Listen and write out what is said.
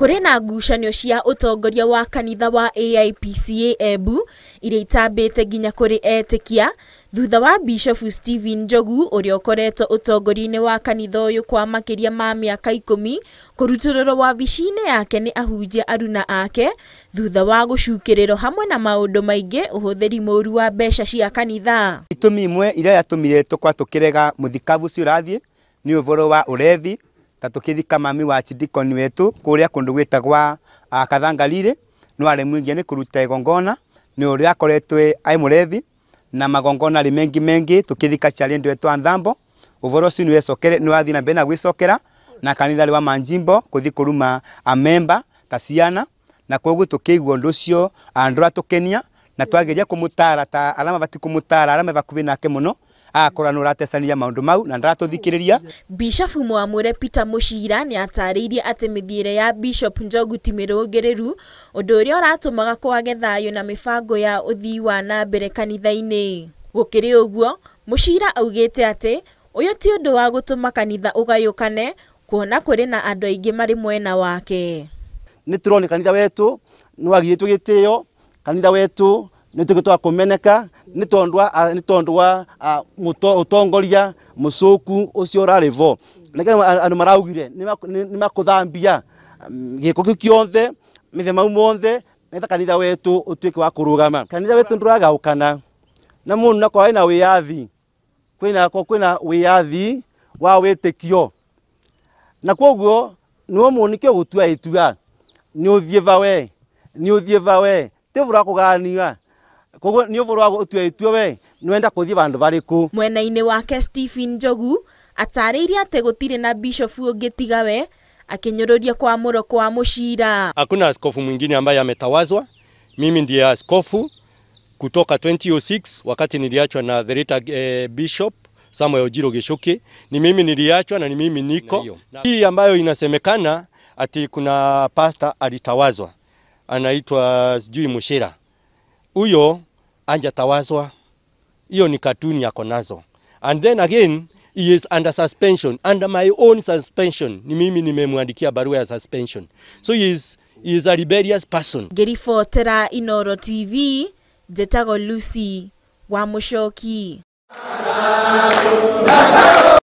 kũrĩ na ngucanio cia ũtongoria wa kanitha wa AIPCA Embu iria itambĩte nginya kũrĩ etĩkia thutha wa Bishop Stephen Njogu ũrĩa ũkoretwo ũtongoria-inĩ wa kanitha ũyũ kwa makĩria ma mĩaka 10 kũrutũrũrwo wabici-inĩ yake nĩ ahunjia aruna ake thutha wa gũcukĩrĩrwo hamwe na maũndũ maingĩ ũhũthĩri mũũru wa mbeca cia kanitha. Itũmi imwe iria yatũmire tũkwa tũkĩrega mũthikabu ũcio ũrathiĩ nĩ ũhoro wa ũrethi ta tũkĩthika mami wa chidikoni wetu kũrĩa kũndũ gwĩtagwa Kathangarire no aremwingia nĩ kũruta igongona nĩ ũrĩa akoretwe ai mũrethi na magongona mengi tukithika challenge wetu Anthambo ũhoro ũcio nĩ wecokere nĩ wathi na mbere na gwĩcokera na kanitha wa Manjimbo kuthi kuruma a member ta ciana na koguo tukĩigua ũndũ ũcio andũ atukenia na twageria kumutara ta alama bati kumutara alama bakuvi nake muno akora no ratesania maundu mau na ndaratuthikiriria. Bishop Mwamure Peter Mushira ni atarĩirie atĩ mĩthiĩre ya Bishop Njogu ti mĩrũngĩrĩru ũndũ ũrĩa ũratũmaga kwage thayũ na mĩbango ya ũthii wa na mbere kanitha-inĩ. Gũkĩrĩ ũguo Mushira augĩte atĩ ũyũ ti ũndũ wa gũtũma kanitha ũgayũkane kuona kũrĩ na andũ aingĩ marĩ mwena wake. Nĩ tũrona kanitha wetu nĩ wagĩtwo gĩtĩo, kanitha wetu nĩ tũgĩtwa kũmeneka nĩ tondũ wa ũtongoria mũcoku ũcio ũrarĩvo. Nĩkĩo andũ maraugire nĩ makũthambia gĩko kĩothe mĩthema mothe nĩgetha kanitha wetu ũtuĩke wa kũrũgama. Kanitha wetu ndũragaũkana na mũndũ na kwa ina wĩyathi kwĩna wĩyathi wa wĩtĩkio na koguo nĩwe mũnikio gũtua itua nĩ ũthiĩ vawe tevura kũganiwa koguo nĩ ũboro wa gũtua itua we nĩwenda kũthiĩ bandũ barĩkũ. Mwena-inĩ wake Stephen Njogu atarĩirie atĩ gũtirĩ na bishop ũngĩ tiga we akinyũrũria kwa mũro kwa Mushira. Hakuna askofu mwingine ambaye ametawazwa. Mimi ndiye askofu kutoka 2006 wakati niliachwa na the late Bishop Samuel Ojiro Geshoke. Ni mimi niliachwa na ni mimi niko. Hii ambayo inasemekana ati kuna pastor alitawazwa anaitwa sijui Mushira. Huyo anjatawazwa. Hiyo ni katuni yako nazo. And then again he is under suspension, under my own suspension. Ni mimi nimemwandikia barua ya suspension. So he is a rebellious person. Ngĩribotera Inooro TV, Njetago Lucy wa Muchoki.